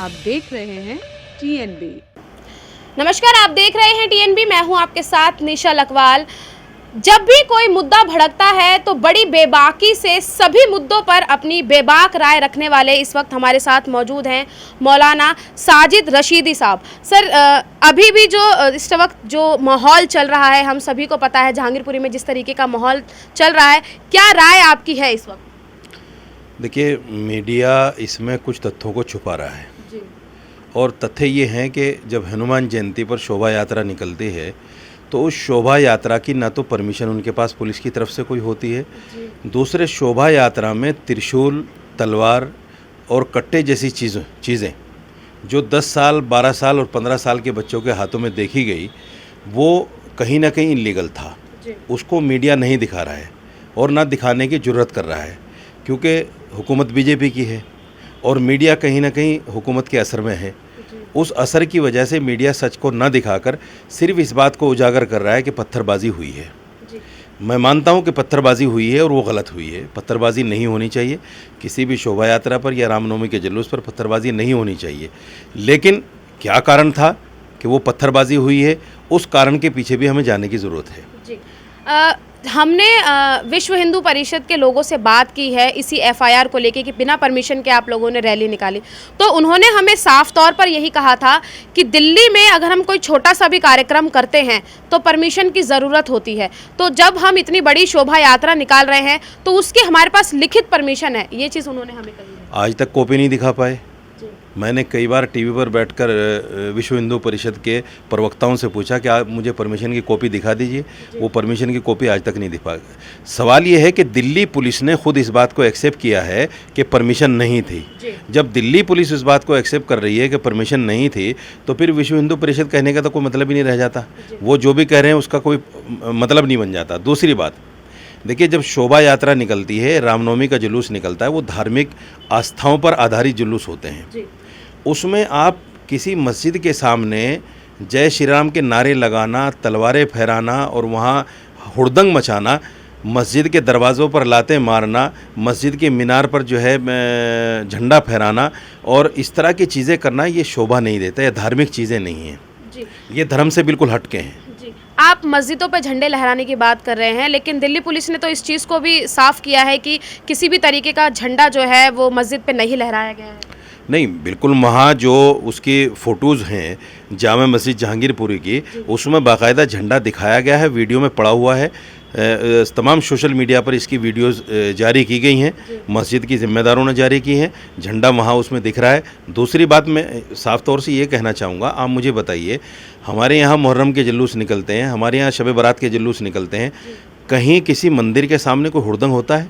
आप देख रहे हैं टीएनबी। नमस्कार, आप देख रहे हैं टीएनबी। मैं हूं आपके साथ निशा लकवाल। जब भी कोई मुद्दा भड़कता है तो बड़ी बेबाकी से सभी मुद्दों पर अपनी बेबाक राय रखने वाले इस वक्त हमारे साथ मौजूद हैं मौलाना साजिद रशीदी साहब। सर, अभी भी जो इस वक्त जो माहौल चल रहा है, हम सभी को पता है जहांगीरपुरी में जिस तरीके का माहौल चल रहा है, क्या राय आपकी है इस वक्त? देखिए, मीडिया इसमें कुछ तथ्यों को छुपा रहा है जी। और तथ्य ये हैं कि जब हनुमान जयंती पर शोभा यात्रा निकलती है तो उस शोभा यात्रा की ना तो परमिशन उनके पास पुलिस की तरफ से कोई होती है, दूसरे शोभा यात्रा में त्रिशूल, तलवार और कट्टे जैसी चीज़ें जो 10 साल, 12 साल और 15 साल के बच्चों के हाथों में देखी गई, वो कहीं ना कहीं इलीगल था। उसको मीडिया नहीं दिखा रहा है और ना दिखाने की जुर्रत कर रहा है, क्योंकि हुकूमत बीजेपी की है और मीडिया कहीं ना कहीं हुकूमत के असर में है। उस असर की वजह से मीडिया सच को न दिखाकर सिर्फ इस बात को उजागर कर रहा है कि पत्थरबाजी हुई है। मैं मानता हूं कि पत्थरबाजी हुई है और वो गलत हुई है। पत्थरबाजी नहीं होनी चाहिए, किसी भी शोभा यात्रा पर या रामनवमी के जुलूस पर पत्थरबाजी नहीं होनी चाहिए। लेकिन क्या कारण था कि वो पत्थरबाजी हुई है, उस कारण के पीछे भी हमें जानने की ज़रूरत है। जी। हमने विश्व हिंदू परिषद के लोगों से बात की है इसी एफआईआर को लेके कि बिना परमिशन के आप लोगों ने रैली निकाली, तो उन्होंने हमें साफ तौर पर यही कहा था कि दिल्ली में अगर हम कोई छोटा सा भी कार्यक्रम करते हैं तो परमिशन की ज़रूरत होती है। तो जब हम इतनी बड़ी शोभा यात्रा निकाल रहे हैं तो उसकी हमारे पास लिखित परमिशन है, ये चीज़ उन्होंने हमें कही है। आज तक कॉपी नहीं दिखा पाए। मैंने कई बार टीवी पर बैठकर विश्व हिंदू परिषद के प्रवक्ताओं से पूछा कि आप मुझे परमिशन की कॉपी दिखा दीजिए, वो परमिशन की कॉपी आज तक नहीं दिखा। सवाल ये है कि दिल्ली पुलिस ने खुद इस बात को एक्सेप्ट किया है कि परमिशन नहीं थी। जब दिल्ली पुलिस इस बात को एक्सेप्ट कर रही है कि परमिशन नहीं थी, तो फिर विश्व हिंदू परिषद कहने का तो कोई मतलब ही नहीं रह जाता। वो जो भी कह रहे हैं उसका कोई मतलब नहीं बन जाता। दूसरी बात, देखिए, जब शोभा यात्रा निकलती है, रामनवमी का जुलूस निकलता है, वो धार्मिक आस्थाओं पर आधारित जुलूस होते हैं। उसमें आप किसी मस्जिद के सामने जय श्री राम के नारे लगाना, तलवारें फहराना और वहाँ हुड़दंग मचाना, मस्जिद के दरवाज़ों पर लातें मारना, मस्जिद के मीनार पर जो है झंडा फहराना और इस तरह की चीज़ें करना, ये शोभा नहीं देता। ये धार्मिक चीज़ें नहीं हैं, ये धर्म से बिल्कुल हटके हैं। आप मस्जिदों पर झंडे लहराने की बात कर रहे हैं, लेकिन दिल्ली पुलिस ने तो इस चीज़ को भी साफ किया है कि किसी भी तरीके का झंडा जो है वो मस्जिद पे नहीं लहराया गया है। नहीं, बिल्कुल, वहाँ जो उसकी फ़ोटोज़ हैं जामा मस्जिद जहांगीरपुरी की, उसमें बाकायदा झंडा दिखाया गया है, वीडियो में पड़ा हुआ है। तमाम सोशल मीडिया पर इसकी वीडियोस जारी की गई हैं, मस्जिद की ज़िम्मेदारों ने जारी की हैं, झंडा वहाँ उसमें दिख रहा है। दूसरी बात, मैं साफ़ तौर से ये कहना चाहूँगा, आप मुझे बताइए, हमारे यहाँ मुहर्रम के जुलूस निकलते हैं, हमारे यहाँ शब बारात के जुलूस निकलते हैं, कहीं किसी मंदिर के सामने कोई हुड़दंग होता है?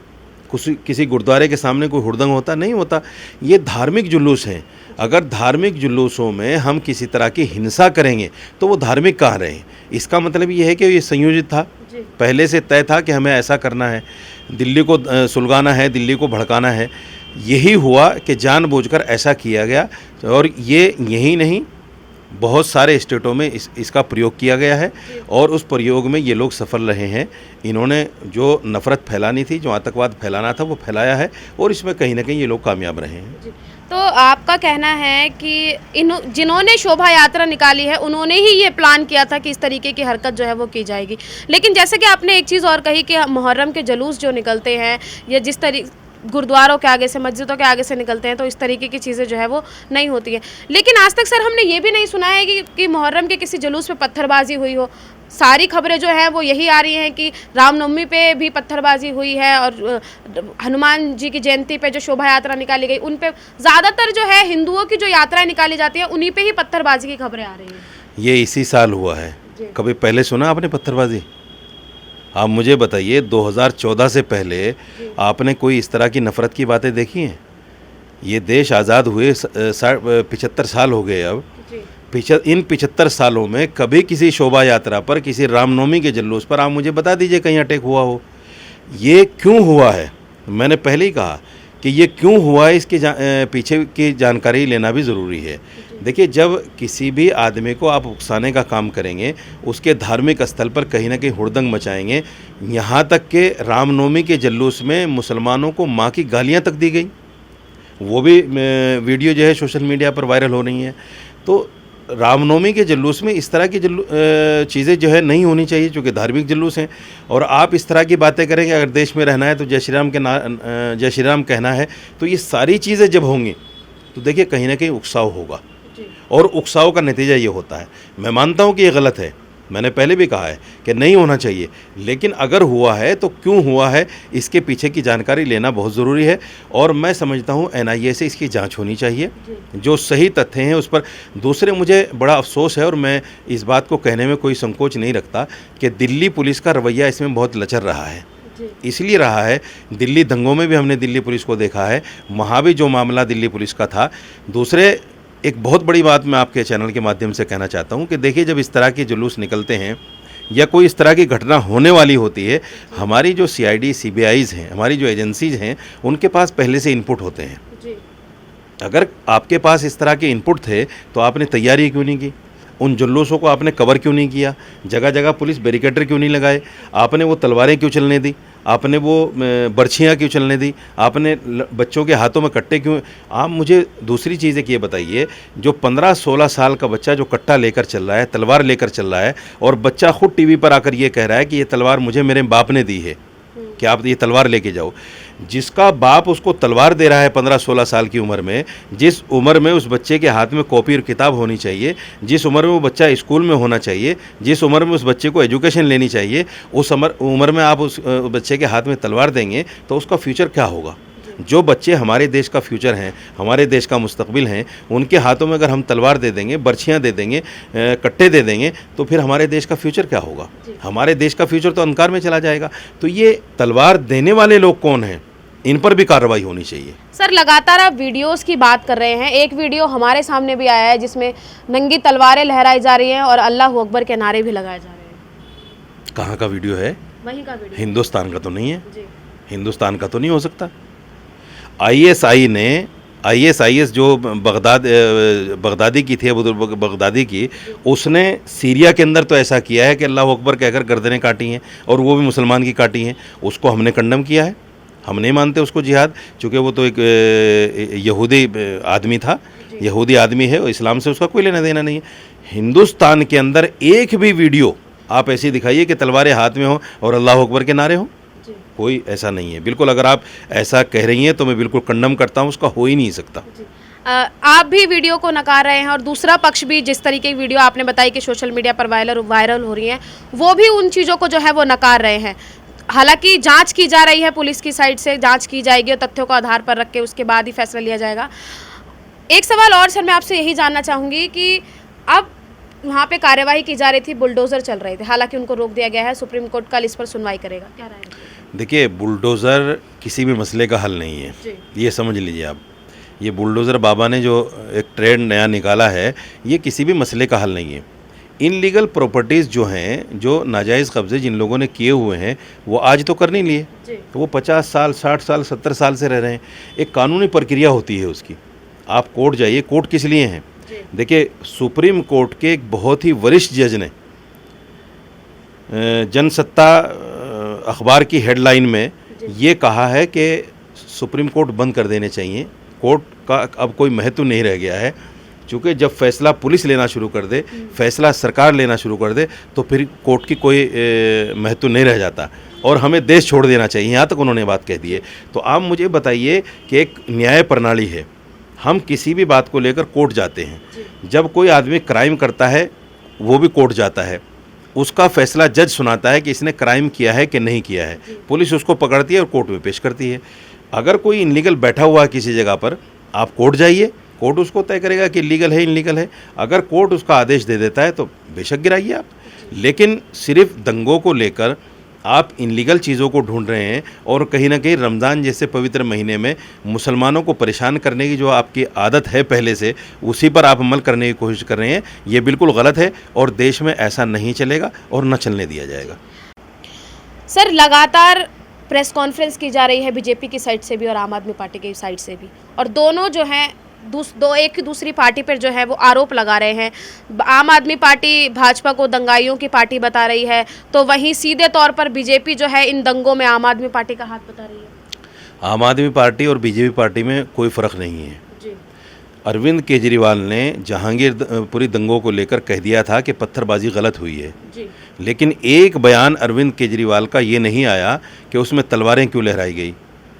किसी गुरुद्वारे के सामने कोई हुड़दंग होता? नहीं होता। ये धार्मिक जुलूस हैं। अगर धार्मिक जुलूसों में हम किसी तरह की हिंसा करेंगे तो वो धार्मिक कहाँ रहे? इसका मतलब ये है कि ये संयोजित था, पहले से तय था कि हमें ऐसा करना है, दिल्ली को सुलगाना है, दिल्ली को भड़काना है। यही हुआ कि जानबूझकर ऐसा किया गया और ये यही नहीं, बहुत सारे स्टेटों में इसका प्रयोग किया गया है और उस प्रयोग में ये लोग सफल रहे हैं। इन्होंने जो नफ़रत फैलानी थी, जो आतंकवाद फैलाना था, वो फैलाया है और इसमें कहीं ना कहीं ये लोग कामयाब रहे हैं। तो आपका कहना है कि जिन्होंने शोभा यात्रा निकाली है उन्होंने ही ये प्लान किया था कि इस तरीके की हरकत जो है वो की जाएगी। लेकिन जैसे कि आपने एक चीज़ और कही कि मुहर्रम के जुलूस जो निकलते हैं या जिस तरीके गुरुद्वारों के आगे से, मस्जिदों के आगे से निकलते हैं, तो इस तरीके की चीज़ें जो है वो नहीं होती है। लेकिन आज तक सर हमने ये भी नहीं सुना है कि मुहर्रम के किसी जुलूस पे पत्थरबाजी हुई हो। सारी खबरें जो हैं वो यही आ रही हैं कि रामनवमी पे भी पत्थरबाजी हुई है और हनुमान जी की जयंती पे जो शोभा यात्रा निकाली गई, उन पे ज़्यादातर जो है हिंदुओं की जो यात्राएं निकाली जाती हैं उन्हीं पे ही पत्थरबाजी की खबरें आ रही हैं। ये इसी साल हुआ है। कभी पहले सुना आपने पत्थरबाजी? आप मुझे बताइए, 2014 से पहले आपने कोई इस तरह की नफ़रत की बातें देखी हैं? ये देश आज़ाद हुए 75 साल हो गए अब। इन 75 सालों में कभी किसी शोभा यात्रा पर, किसी रामनवमी के जुलूस पर आप मुझे बता दीजिए कहीं अटैक हुआ हो। ये क्यों हुआ है? मैंने पहले ही कहा कि ये क्यों हुआ है, इसके पीछे की जानकारी लेना भी ज़रूरी है। देखिए, जब किसी भी आदमी को आप उकसाने का काम करेंगे, उसके धार्मिक स्थल पर कहीं ना कहीं हुड़दंग मचाएंगे। यहाँ तक कि रामनवमी के जुलूस में मुसलमानों को माँ की गालियाँ तक दी गई। वो भी वीडियो जो है सोशल मीडिया पर वायरल हो रही हैं। तो रामनवमी के जुलूस में इस तरह की चीज़ें जो है नहीं होनी चाहिए, क्योंकि धार्मिक जुलूस हैं। और आप इस तरह की बातें करेंगे, अगर देश में रहना है तो जय श्री राम कहना है, तो ये सारी चीज़ें जब होंगी तो देखिए कहीं ना कहीं उकसाव होगा, और उकसाव का नतीजा ये होता है। मैं मानता हूँ कि ये गलत है, मैंने पहले भी कहा है कि नहीं होना चाहिए, लेकिन अगर हुआ है तो क्यों हुआ है इसके पीछे की जानकारी लेना बहुत ज़रूरी है। और मैं समझता हूँ NIA से इसकी जांच होनी चाहिए, जो सही तथ्य हैं उस पर। दूसरे, मुझे बड़ा अफसोस है और मैं इस बात को कहने में कोई संकोच नहीं रखता कि दिल्ली पुलिस का रवैया इसमें बहुत लचर रहा है। इसलिए रहा है, दिल्ली दंगों में भी हमने दिल्ली पुलिस को देखा है, वहाँ भी जो मामला दिल्ली पुलिस का था। दूसरे, एक बहुत बड़ी बात मैं आपके चैनल के माध्यम से कहना चाहता हूं कि देखिए, जब इस तरह के जुलूस निकलते हैं या कोई इस तरह की घटना होने वाली होती है, हमारी जो CID CBIs हैं, हमारी जो एजेंसीज हैं, उनके पास पहले से इनपुट होते हैं। अगर आपके पास इस तरह के इनपुट थे तो आपने तैयारी क्यों नहीं की? उन जुलूसों को आपने कवर क्यों नहीं किया? जगह जगह पुलिस बैरिकेटर क्यों नहीं लगाए? आपने वो तलवारें क्यों चलने दी? आपने वो बर्छियाँ क्यों चलने दी? आपने बच्चों के हाथों में कट्टे क्यों? आप मुझे दूसरी चीज़ एक ये बताइए, जो 15-16 साल का बच्चा जो कट्टा लेकर चल रहा है, तलवार लेकर चल रहा है, और बच्चा खुद TV पर आकर ये कह रहा है कि ये तलवार मुझे मेरे बाप ने दी है, कि आप ये तलवार लेके जाओ। जिसका बाप उसको तलवार दे रहा है 15-16 साल की उम्र में, जिस उम्र में उस बच्चे के हाथ में कॉपी और किताब होनी चाहिए, जिस उम्र में वो बच्चा स्कूल में होना चाहिए, जिस उम्र में उस बच्चे को एजुकेशन लेनी चाहिए, उस उम्र में आप उस बच्चे के हाथ में तलवार देंगे तो उसका फ्यूचर क्या होगा? जो बच्चे हमारे देश का फ्यूचर हैं, हमारे देश का मुस्तकबिल हैं, उनके हाथों में अगर हम तलवार दे देंगे, बर्छियाँ दे देंगे, कट्टे दे देंगे, तो फिर हमारे देश का फ्यूचर क्या होगा? हमारे देश का फ्यूचर तो अंधकार में चला जाएगा। तो ये तलवार देने वाले लोग कौन हैं, इन पर भी कार्रवाई होनी चाहिए। सर, लगातार आप वीडियोस की बात कर रहे हैं। एक वीडियो हमारे सामने भी आया है जिसमें नंगी तलवारें लहराई जा रही हैं और अल्लाह अकबर के नारे भी लगाए जा रहे हैं। कहाँ का वीडियो है? वहीं का वीडियो। हिंदुस्तान का तो नहीं है जी। हिंदुस्तान का तो नहीं हो सकता। ISIS जो बगदादी की थी, अबू बगदादी की, उसने सीरिया के अंदर तो ऐसा किया है कि अल्लाह अकबर कहकर गर्दनें काटी हैं, और वो भी मुसलमान की काटी हैं। उसको हमने कंडम किया है, हम नहीं मानते उसको जिहाद, चूँकि वो तो एक यहूदी आदमी था, यहूदी आदमी है, और इस्लाम से उसका कोई लेना देना नहीं है। हिंदुस्तान के अंदर एक भी वीडियो आप ऐसी दिखाइए कि तलवारें हाथ में हो और अल्लाह अकबर के नारे हों, कोई ऐसा नहीं है। बिल्कुल, अगर आप ऐसा कह रही हैं तो मैं बिल्कुल कंडम करता हूं, उसका हो ही नहीं सकता। आप भी वीडियो को नकार रहे हैं और दूसरा पक्ष भी, जिस तरीके की वीडियो आपने बताई कि सोशल मीडिया पर वायरल हो रही हैं, वो भी उन चीज़ों को जो है वो नकार रहे हैं। हालांकि जांच की जा रही है, पुलिस की साइड से जांच की जाएगी और तथ्यों को आधार पर रख के उसके बाद ही फैसला लिया जाएगा। एक सवाल और सर, मैं आपसे यही जानना चाहूँगी कि अब वहाँ पे कार्यवाही की जा रही थी, बुलडोज़र चल रहे थे, हालांकि उनको रोक दिया गया है, सुप्रीम कोर्ट कल इस पर सुनवाई करेगा, क्या राय है? देखिए, बुलडोज़र किसी भी मसले का हल नहीं है, ये समझ लीजिए आप। ये बुलडोज़र बाबा ने जो एक ट्रेंड नया निकाला है, ये किसी भी मसले का हल नहीं है। इनलीगल प्रॉपर्टीज़ जो हैं, जो नाजायज़ कब्ज़े जिन लोगों ने किए हुए हैं, वो आज तो कर नहीं लिए, तो वो 50 साल, 60 साल, 70 साल से रह रहे हैं। एक कानूनी प्रक्रिया होती है उसकी। आप कोर्ट जाइए, कोर्ट किस लिए हैं? देखिए, सुप्रीम कोर्ट के एक बहुत ही वरिष्ठ जज ने जनसत्ता अखबार की हेडलाइन में ये कहा है कि सुप्रीम कोर्ट बंद कर देने चाहिए, कोर्ट का अब कोई महत्व नहीं रह गया है। चूँकि जब फैसला पुलिस लेना शुरू कर दे, फैसला सरकार लेना शुरू कर दे, तो फिर कोर्ट की कोई महत्व नहीं रह जाता, और हमें देश छोड़ देना चाहिए, यहाँ तक उन्होंने बात कह दी है। तो आप मुझे बताइए कि एक न्याय प्रणाली है, हम किसी भी बात को लेकर कोर्ट जाते हैं। जब कोई आदमी क्राइम करता है, वो भी कोर्ट जाता है, उसका फैसला जज सुनाता है कि इसने क्राइम किया है कि नहीं किया है, पुलिस उसको पकड़ती है और कोर्ट में पेश करती है। अगर कोई इनलीगल बैठा हुआ है किसी जगह पर, आप कोर्ट जाइए, कोर्ट उसको तय करेगा कि लीगल है इनलीगल है। अगर कोर्ट उसका आदेश दे देता है तो बेशक गिराइए आप, लेकिन सिर्फ दंगों को लेकर आप इनलीगल चीज़ों को ढूंढ रहे हैं, और कहीं ना कहीं रमज़ान जैसे पवित्र महीने में मुसलमानों को परेशान करने की जो आपकी आदत है पहले से, उसी पर आप अमल करने की कोशिश कर रहे हैं। ये बिल्कुल गलत है, और देश में ऐसा नहीं चलेगा और न चलने दिया जाएगा। सर, लगातार प्रेस कॉन्फ्रेंस की जा रही है बीजेपी की साइड से भी और आम आदमी पार्टी की साइड से भी, और दोनों जो हैं एक दूसरी पार्टी पर जो है वो आरोप लगा रहे हैं। आम आदमी पार्टी भाजपा को दंगाइयों की पार्टी बता रही है, तो वहीं सीधे तौर पर बीजेपी जो है इन दंगों में आम आदमी पार्टी का हाथ बता रही है। आम आदमी पार्टी और बीजेपी पार्टी में कोई फ़र्क नहीं है। जी अरविंद केजरीवाल ने जहांगीरपुरी दंगों को लेकर कह दिया था कि पत्थरबाजी गलत हुई है, जी लेकिन एक बयान अरविंद केजरीवाल का ये नहीं आया कि उसमें तलवारें क्यों लहराई गई,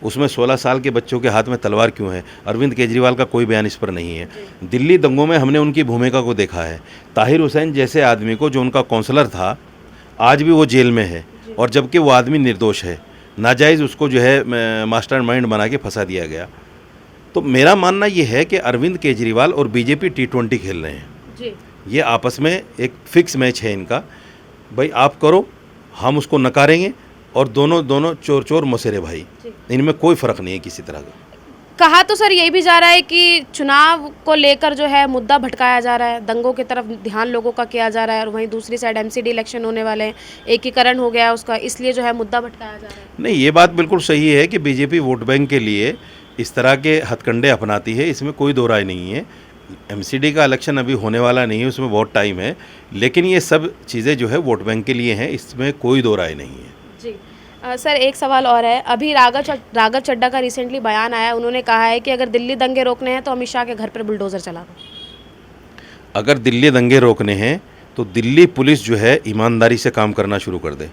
उसमें 16 साल के बच्चों के हाथ में तलवार क्यों है। अरविंद केजरीवाल का कोई बयान इस पर नहीं है। दिल्ली दंगों में हमने उनकी भूमिका को देखा है। ताहिर हुसैन जैसे आदमी को, जो उनका काउंसलर था, आज भी वो जेल में है, और जबकि वो आदमी निर्दोष है। नाजायज़ उसको जो है मास्टरमाइंड बना के फंसा दिया गया। तो मेरा मानना ये है कि अरविंद केजरीवाल और बीजेपी T20 खेल रहे हैं। जी ये आपस में एक फिक्स मैच है इनका। भाई आप करो, हम उसको नकारेंगे, और दोनों चोर चोर मसेरे भाई, इनमें कोई फ़र्क नहीं है किसी तरह का। कहा तो सर यही भी जा रहा है कि चुनाव को लेकर जो है मुद्दा भटकाया जा रहा है, दंगों की तरफ ध्यान लोगों का किया जा रहा है, और वहीं दूसरी साइड MCD इलेक्शन होने वाले हैं, एकीकरण हो गया उसका, इसलिए जो है मुद्दा भटकाया जा रहा है। नहीं, ये बात बिल्कुल सही है कि बीजेपी वोट बैंक के लिए इस तरह के हथकंडे अपनाती है, इसमें कोई दो राय नहीं है। MCD का इलेक्शन अभी होने वाला नहीं है, उसमें बहुत टाइम है, लेकिन ये सब चीज़ें जो है वोट बैंक के लिए हैं, इसमें कोई दो राय नहीं है। जी सर, एक सवाल और है। अभी राघव चड्ढा का रिसेंटली बयान आया, उन्होंने कहा है कि अगर दिल्ली दंगे रोकने हैं तो अमित शाह के घर पर बुलडोज़र चला दो। अगर दिल्ली दंगे रोकने हैं तो दिल्ली पुलिस जो है ईमानदारी से काम करना शुरू कर दे।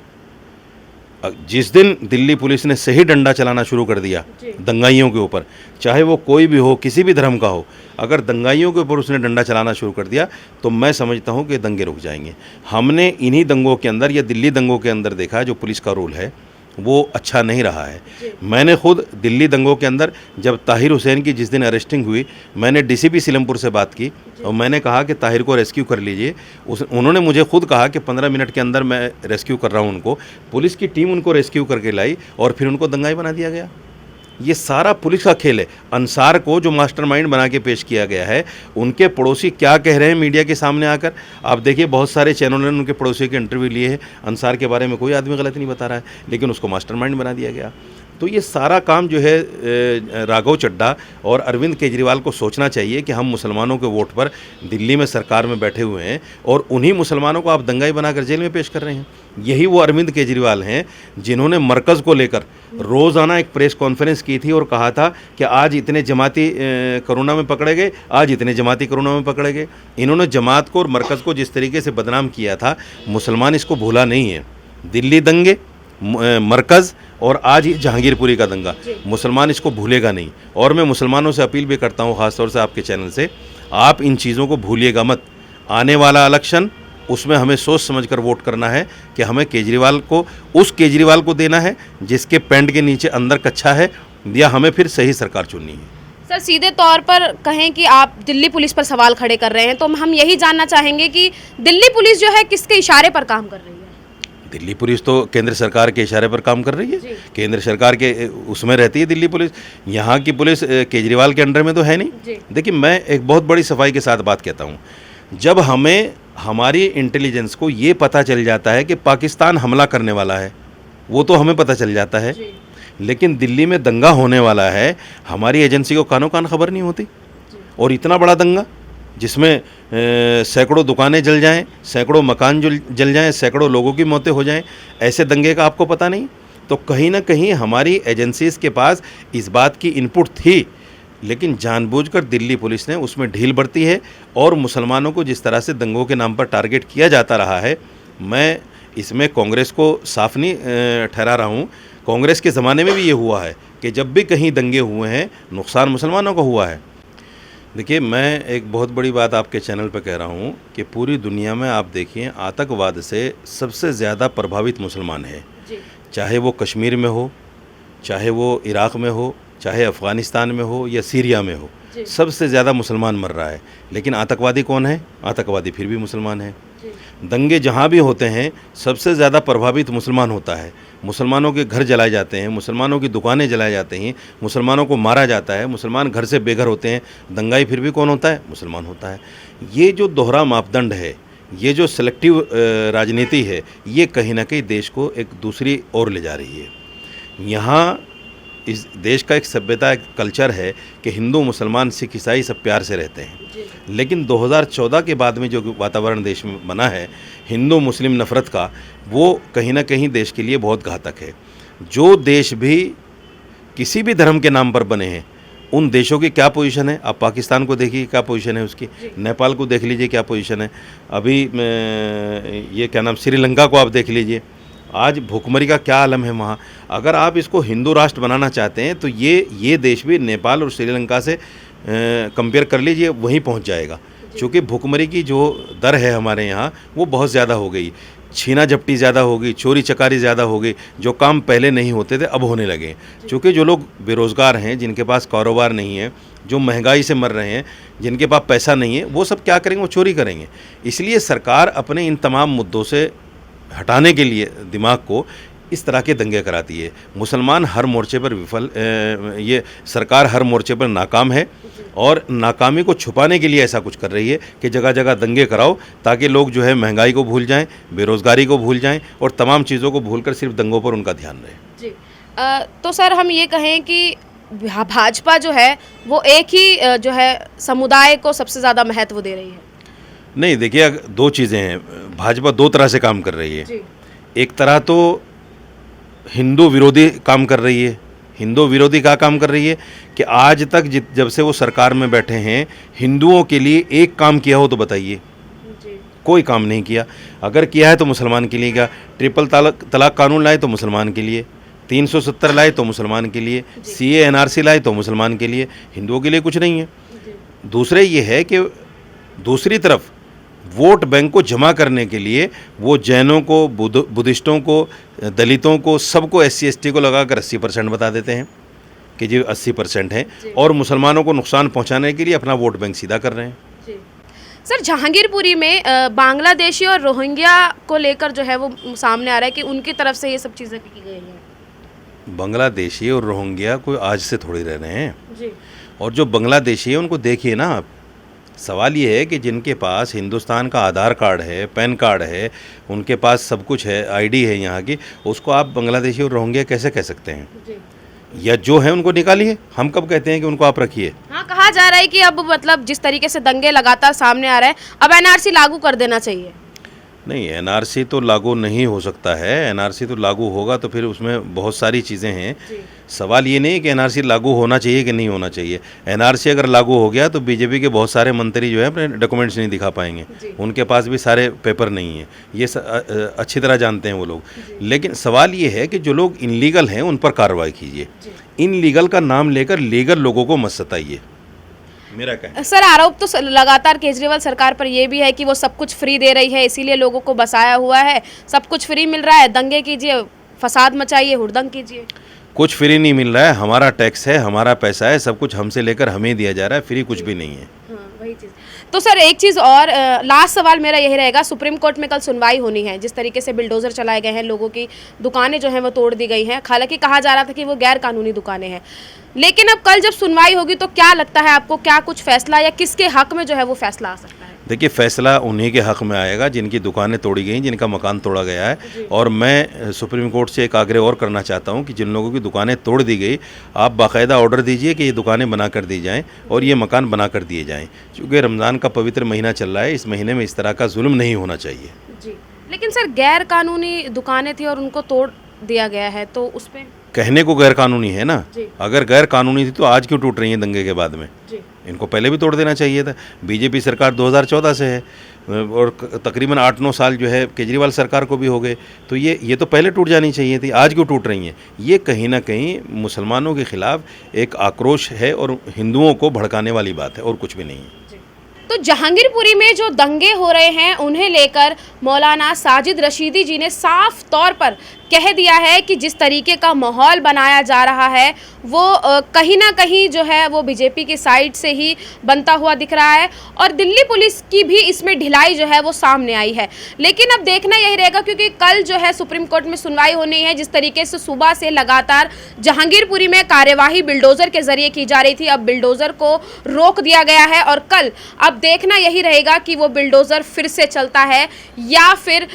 जिस दिन दिल्ली पुलिस ने सही डंडा चलाना शुरू कर दिया दंगाइयों के ऊपर, चाहे वो कोई भी हो, किसी भी धर्म का हो, अगर दंगाइयों के ऊपर उसने डंडा चलाना शुरू कर दिया तो मैं समझता हूँ कि दंगे रुक जाएंगे। हमने इन्हीं दंगों के अंदर या दिल्ली दंगों के अंदर देखा है जो पुलिस का रोल है वो अच्छा नहीं रहा है। मैंने खुद दिल्ली दंगों के अंदर जब ताहिर हुसैन की जिस दिन अरेस्टिंग हुई, मैंने DCP सीलमपुर से बात की और मैंने कहा कि ताहिर को रेस्क्यू कर लीजिए। उन्होंने मुझे खुद कहा कि 15 मिनट के अंदर मैं रेस्क्यू कर रहा हूं उनको। पुलिस की टीम उनको रेस्क्यू करके लाई और फिर उनको दंगाई बना दिया गया। ये सारा पुलिस का खेल है। अंसार को जो मास्टरमाइंड बना के पेश किया गया है, उनके पड़ोसी क्या कह रहे हैं मीडिया के सामने आकर, आप देखिए बहुत सारे चैनलों ने उनके पड़ोसी के इंटरव्यू लिए हैं। अंसार के बारे में कोई आदमी गलत नहीं बता रहा है, लेकिन उसको मास्टरमाइंड बना दिया गया। तो ये सारा काम जो है राघव चड्ढा और अरविंद केजरीवाल को सोचना चाहिए कि हम मुसलमानों के वोट पर दिल्ली में सरकार में बैठे हुए हैं और उन्हीं मुसलमानों को आप दंगाई बनाकर जेल में पेश कर रहे हैं। यही वो अरविंद केजरीवाल हैं जिन्होंने मरकज़ को लेकर रोज़ाना एक प्रेस कॉन्फ्रेंस की थी और कहा था कि आज इतने जमाती कोरोना में पकड़े गए, आज इतने जमाती कोरोना में पकड़े गए। इन्होंने जमात को और मरकज़ को जिस तरीके से बदनाम किया था, मुसलमान इसको भूला नहीं है। दिल्ली दंगे, मरकज़ और आज ही जहांगीरपुरी का दंगा, मुसलमान इसको भूलेगा नहीं। और मैं मुसलमानों से अपील भी करता हूँ, ख़ासतौर से आपके चैनल से, आप इन चीज़ों को भूलिएगा मत। आने वाला इलेक्शन, उसमें हमें सोच समझकर वोट करना है कि हमें केजरीवाल को, उस केजरीवाल को देना है जिसके पैंट के नीचे अंदर कच्चा है, या हमें फिर सही सरकार चुननी है। सर, सीधे तौर पर कहें कि आप दिल्ली पुलिस पर सवाल खड़े कर रहे हैं, तो हम यही जानना चाहेंगे कि दिल्ली पुलिस जो है किसके इशारे पर काम कर रही है? दिल्ली पुलिस तो केंद्र सरकार के इशारे पर काम कर रही है। केंद्र सरकार के उसमें रहती है दिल्ली पुलिस। यहाँ की पुलिस केजरीवाल के अंडर में तो है नहीं। देखिए, मैं एक बहुत बड़ी सफाई के साथ बात कहता हूँ, जब हमें हमारी इंटेलिजेंस को ये पता चल जाता है कि पाकिस्तान हमला करने वाला है, वो तो हमें पता चल जाता है, लेकिन दिल्ली में दंगा होने वाला है, हमारी एजेंसी को कानो कान खबर नहीं होती। और इतना बड़ा दंगा जिसमें सैकड़ों दुकानें जल जाएं, सैकड़ों मकान जल जाएं, सैकड़ों लोगों की मौतें हो जाएं, ऐसे दंगे का आपको पता नहीं। तो कहीं ना कहीं हमारी एजेंसीज़ के पास इस बात की इनपुट थी, लेकिन जानबूझकर दिल्ली पुलिस ने उसमें ढील बरती है। और मुसलमानों को जिस तरह से दंगों के नाम पर टारगेट किया जाता रहा है, मैं इसमें कांग्रेस को साफ नहीं ठहरा रहा हूँ। कांग्रेस के ज़माने में भी ये हुआ है कि जब भी कहीं दंगे हुए हैं, नुकसान मुसलमानों का हुआ है। देखिए, मैं एक बहुत बड़ी बात आपके चैनल पर कह रहा हूँ कि पूरी दुनिया में आप देखिए, आतंकवाद से सबसे ज़्यादा प्रभावित मुसलमान है। चाहे वो कश्मीर में हो, चाहे वो इराक़ में हो, चाहे अफ़गानिस्तान में हो या सीरिया में हो, सबसे ज़्यादा मुसलमान मर रहा है। लेकिन आतंकवादी कौन है? आतंकवादी फिर भी मुसलमान है। दंगे जहाँ भी होते हैं, सबसे ज़्यादा प्रभावित मुसलमान होता है। मुसलमानों के घर जलाए जाते हैं, मुसलमानों की दुकानें जलाई जाती हैं, मुसलमानों को मारा जाता है, मुसलमान घर से बेघर होते हैं, दंगाई फिर भी कौन होता है? मुसलमान होता है। ये जो दोहरा मापदंड है, ये जो सेलेक्टिव राजनीति है, ये कहीं ना कहीं देश को एक दूसरी ओर ले जा रही है। यहाँ इस देश का एक सभ्यता, एक कल्चर है कि हिंदू, मुसलमान, सिख, ईसाई सब प्यार से रहते हैं। लेकिन 2014 के बाद में जो वातावरण देश में बना है हिंदू मुस्लिम नफ़रत का, वो कहीं ना कहीं देश के लिए बहुत घातक है। जो देश भी किसी भी धर्म के नाम पर बने हैं, उन देशों की क्या पोजीशन है। आप पाकिस्तान को देखिए क्या पोजीशन है उसकी, नेपाल को देख लीजिए क्या पोजीशन है, अभी ये क्या नाम श्रीलंका को आप देख लीजिए, आज भूखमरी का क्या आलम है वहाँ। अगर आप इसको हिंदू राष्ट्र बनाना चाहते हैं तो ये देश भी नेपाल और श्रीलंका से कंपेयर कर लीजिए, वहीं पहुँच जाएगा। क्योंकि भूखमरी की जो दर है हमारे यहाँ वो बहुत ज़्यादा हो गई, छीना झपटी ज़्यादा हो गई, चोरी चकारी ज़्यादा हो गई, जो काम पहले नहीं होते थे अब होने लगे। क्योंकि जो लोग बेरोज़गार हैं, जिनके पास कारोबार नहीं है, जो महंगाई से मर रहे हैं, जिनके पास पैसा नहीं है, वो सब क्या करेंगे, वो चोरी करेंगे। इसलिए सरकार अपने इन तमाम मुद्दों से हटाने के लिए दिमाग को इस तरह के दंगे कराती है। मुसलमान हर मोर्चे पर ये सरकार हर मोर्चे पर नाकाम है और नाकामी को छुपाने के लिए ऐसा कुछ कर रही है कि जगह जगह दंगे कराओ ताकि लोग जो है महंगाई को भूल जाएं, बेरोज़गारी को भूल जाएं और तमाम चीज़ों को भूलकर सिर्फ दंगों पर उनका ध्यान रहे। जी तो सर हम ये कहें कि भाजपा जो है वो एक ही जो है समुदाय को सबसे ज़्यादा महत्व दे रही है। नहीं, देखिए दो चीज़ें हैं, भाजपा दो तरह से काम कर रही है। एक तरह तो हिंदू विरोधी काम कर रही है। हिंदू विरोधी क्या काम कर रही है कि आज तक जब से वो सरकार में बैठे हैं, हिंदुओं के लिए एक काम किया हो तो बताइए। कोई काम नहीं किया। अगर किया है तो मुसलमान के लिए किया। ट्रिपल तलाक कानून लाए तो मुसलमान के लिए, 370 लाए तो मुसलमान के लिए, CA NRC लाए तो मुसलमान के लिए, हिंदुओं के लिए कुछ नहीं है। दूसरे ये है कि दूसरी तरफ वोट बैंक को जमा करने के लिए वो जैनों को, बुद्धिस्टों को, दलितों को, सबको SC ST को लगाकर 80% बता देते हैं कि जी 80% है, और मुसलमानों को नुकसान पहुंचाने के लिए अपना वोट बैंक सीधा कर रहे हैं। सर जहांगीरपुरी में बांग्लादेशी और रोहिंग्या को लेकर जो है वो सामने आ रहा है कि उनकी तरफ से ये सब चीज़ें की गई हैं। बांग्लादेशी और रोहिंग्या कोई आज से थोड़ी रह रहे हैं जी। और जो बांग्लादेशी है उनको देखिए ना आप। सवाल ये है कि जिनके पास हिंदुस्तान का आधार कार्ड है, पैन कार्ड है, उनके पास सब कुछ है, ID है यहाँ की, उसको आप बांग्लादेशी और रोहिंग्या कैसे कह सकते हैं? या जो है उनको निकालिए। हम कब कहते हैं कि उनको आप रखिए? हाँ, कहा जा रहा है कि अब मतलब जिस तरीके से दंगे लगातार सामने आ रहे हैं, अब NRC लागू कर देना चाहिए। नहीं, NRC तो लागू नहीं हो सकता है। NRC तो लागू होगा तो फिर उसमें बहुत सारी चीज़ें हैं। सवाल ये नहीं है कि NRC लागू होना चाहिए कि नहीं होना चाहिए। NRC अगर लागू हो गया तो बीजेपी के बहुत सारे मंत्री जो है अपने डॉक्यूमेंट्स नहीं दिखा पाएंगे, उनके पास भी सारे पेपर नहीं है, ये अच्छी तरह जानते हैं वो लोग। लेकिन सवाल ये है कि जो लोग इनलीगल हैं उन पर कार्रवाई कीजिए, इनलीगल का नाम लेकर लीगल लोगों को मत सताइए। मेरा क्या सर आरोप तो लगातार केजरीवाल सरकार पर यह भी है कि वो सब कुछ फ्री दे रही है, इसीलिए लोगों को बसाया हुआ है, सब कुछ फ्री मिल रहा है, दंगे कीजिए, फसाद मचाइए, हुड़दंग कीजिए। कुछ फ्री नहीं मिल रहा है, हमारा टैक्स है, हमारा पैसा है, सब कुछ हमसे लेकर हमें दिया जा रहा है, फ्री कुछ भी नहीं है। हाँ, वही चीज़। तो सर एक चीज़ और, लास्ट सवाल मेरा यही रहेगा, सुप्रीम कोर्ट में कल सुनवाई होनी है, जिस तरीके से बिल्डोजर चलाए गए हैं, लोगों की दुकानें जो हैं वो तोड़ दी गई हैं, हालांकि कहा जा रहा था कि वो गैर कानूनी दुकानें हैं, लेकिन अब कल जब सुनवाई होगी तो क्या लगता है आपको, क्या कुछ फैसला या किसके हक में जो है वो फैसला आ सकता है? देखिए, फैसला उन्हीं के हक में आएगा जिनकी दुकानें तोड़ी गई, जिनका मकान तोड़ा गया है। और मैं सुप्रीम कोर्ट से एक आग्रह और करना चाहता हूं कि जिन लोगों की दुकानें तोड़ दी गई, आप बाकायदा ऑर्डर दीजिए कि ये दुकानें बना कर दी जाएं और ये मकान बना कर दिए जाएं, क्योंकि रमज़ान का पवित्र महीना चल रहा है, इस महीने में इस तरह का जुल्म नहीं होना चाहिए। जी, लेकिन सर गैर कानूनी दुकानें थी और उनको तोड़ दिया गया है, तो उस पर कहने को गैर कानूनी है ना। अगर गैर कानूनी थी तो आज क्यों टूट रही है दंगे के बाद में? इनको पहले भी तोड़ देना चाहिए था। बीजेपी सरकार 2014 से है और तकरीबन 8-9 साल जो है केजरीवाल सरकार को भी हो गए, तो ये तो पहले टूट जानी चाहिए थी, आज क्यों टूट रही हैं? ये कहीं ना कहीं मुसलमानों के खिलाफ एक आक्रोश है और हिंदुओं को भड़काने वाली बात है, और कुछ भी नहीं है। तो जहांगीरपुरी में जो दंगे हो रहे हैं उन्हें लेकर मौलाना साजिद रशीदी जी ने साफ तौर पर कह दिया है कि जिस तरीके का माहौल बनाया जा रहा है वो कहीं ना कहीं जो है वो बीजेपी की साइड से ही बनता हुआ दिख रहा है, और दिल्ली पुलिस की भी इसमें ढिलाई जो है वो सामने आई है। लेकिन अब देखना यही रहेगा, क्योंकि कल जो है सुप्रीम कोर्ट में सुनवाई होनी है। जिस तरीके से सुबह से लगातार जहांगीरपुरी में कार्यवाही बिल्डोजर के जरिए की जा रही थी, अब बिल्डोजर को रोक दिया गया है और कल अब देखना यही रहेगा कि वो बिल्डोज़र फिर से चलता है या फिर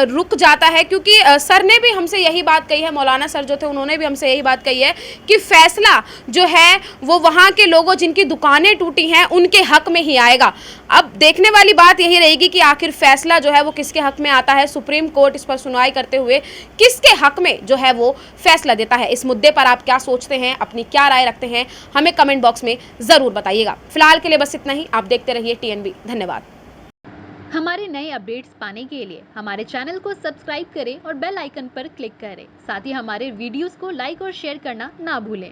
रुक जाता है, क्योंकि सर ने भी हमसे यही बात कही है, मौलाना सर जो थे उन्होंने भी हमसे यही बात कही है कि फैसला जो है वो वहाँ के लोगों जिनकी दुकानें टूटी हैं उनके हक में ही आएगा। अब देखने वाली बात यही रहेगी कि आखिर फैसला जो है वो किसके हक में आता है, सुप्रीम कोर्ट इस पर सुनवाई करते हुए किसके हक में जो है वो फैसला देता है। इस मुद्दे पर आप क्या सोचते हैं, अपनी क्या राय रखते हैं, हमें कमेंट बॉक्स में ज़रूर बताइएगा। फिलहाल के लिए बस इतना ही, आप देखते रहिए TNB। धन्यवाद। हमारे नए अपडेट्स पाने के लिए हमारे चैनल को सब्सक्राइब करें और बेल आइकन पर क्लिक करें। साथ ही हमारे वीडियोस को लाइक और शेयर करना ना भूलें।